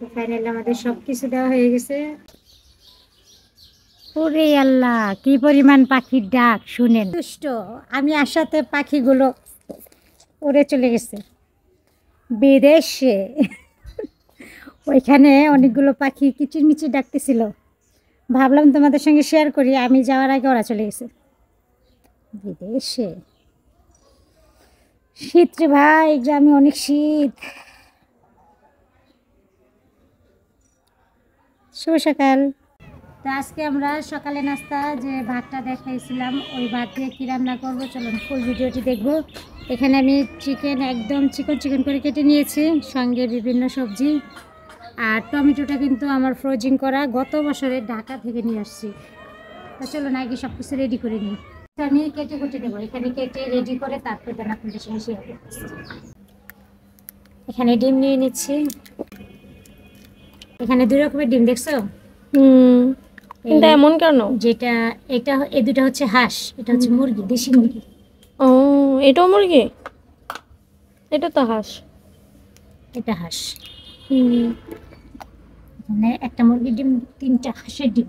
তো ফাইনালি আমাদের সবকিছু দেওয়া হয়ে গেছে। ওরে আল্লাহ, কি পরিমাণ পাখির ডাক শুনেন। দুষ্ট, আমি আসাতে পাখিগুলো উড়ে চলে গেছে বিদেশে। ওইখানে অনেকগুলো পাখি কিচিরমিচির ডাকতেছিল, ভাবলাম তোমাদের সঙ্গে শেয়ার করি। আমি যাওয়ার আগে ওরা চলে গেছে বিদেশে। শীত রে ভাই, গ্রামে অনেক শীত। শুভ সকাল। তো আজকে আমরা সকালে নাস্তা যে ভাতটা দেখাইছিলাম, ওই ভাত দিয়ে কী রান্না করবো চলুন ফুল ভিডিওটি দেখবো। এখানে আমি চিকেন একদম চিকন করে কেটে নিয়েছি, সঙ্গে বিভিন্ন সবজি। আর টমেটোটা কিন্তু আমার ফ্রোজিং করা, গত বছরে ঢাকা থেকে নিয়ে আসছি। তো চলুন আগে সব কিছু রেডি করে নিই। তো আমি কেটে কুটে দেবো, এখানে কেটে রেডি করে তারপর দেন আপনাদের সঙ্গে শেয়ার করতেছি। এখানে ডিম নিয়ে নিচ্ছি। এখানে 2 রকমের ডিম দেখছো? কিন্তু এমন কেন? যেটা এটা এই দুটো হচ্ছে হাঁস, এটা হচ্ছে মুরগি, দেশি মুরগি। ও, এটাও মুরগি? এটা তো হাঁস। এটা হাঁস। মানে একটা মুরগির ডিম, 3টা হাঁসের ডিম।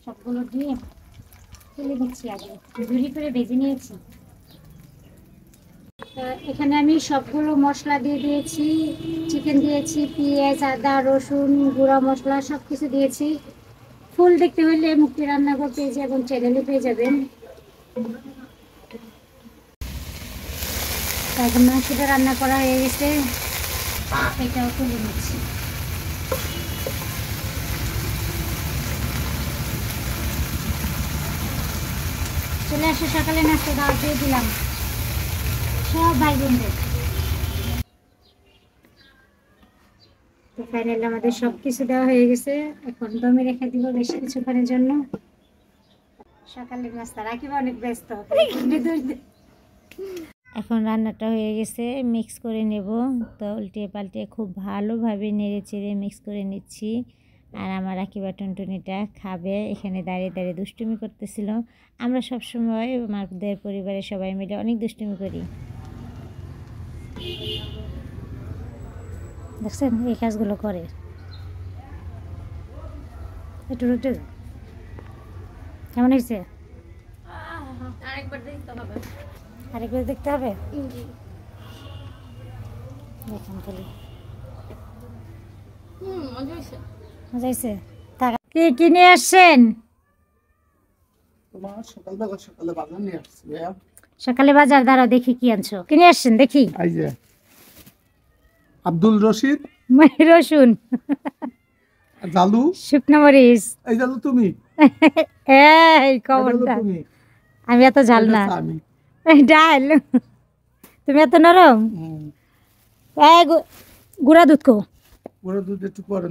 সবগুলো ডিম তুলে দিচ্ছি, আগে ঝুরি করে ভেজে নিয়েছি। এখানে আমি সবগুলো মশলা দিয়ে দিয়েছি, চিকেন দিয়েছি, পেঁয়াজ, আদা, রসুন, গুঁড়া মশলা সব কিছু দিয়েছি। ফুল দেখতে হলে মুক্তি রান্নাঘর পেজে এবং চ্যানেলে পেয়ে যাবেন। এখন মাংসটা রান্না করা হয়ে গেছে, এটাও তুলে নিচ্ছি। চলে আসে সকালে নাস্তা দাওয়াত দিয়ে দিলাম সব ভাই বোনদের। তো ফাইনালি আমাদের সব কিছু দেওয়া হয়ে গেছে, এখন দমে রেখে দিব বেশ কিছুক্ষণের জন্য। সকালের নাস্তা রাখিবা অনেক ব্যস্ত। এখন রান্নাটা হয়ে গেছে, মিক্স করে নেব। তো উল্টিয়ে পাল্টিয়ে খুব ভালোভাবে নেড়ে চেড়ে মিক্স করে নিচ্ছি। আর আমার রাকিবা টুনটুনিটা খাবে, এখানে দাঁড়িয়ে দাঁড়িয়ে দুষ্টুমি করতেছিল। আমরা সবসময় আমাদের পরিবারের সবাই মিলে অনেক দুষ্টুমি করি, দেখছেন এই কাজগুলো করে। একটু রুটে কেমন হয়েছে? আরেকবার দেখতে হবে। দেখুন খালি মজা হয়েছে। কি কিনে আসছেন? সকালে বাজার, দাঁড়াও দেখি কি আনছো, কিনে আসছেন দেখি। আব্দুল রশিদ, রসুন, জালু, শুকনো মরিচ। এই জালু তুমি? এই খবরদার, আমি এত ঝাল না। আমি ডাল, তুমি এত নরম। গুঁড়া দুধ কো, ওরা দুধ একটু পরে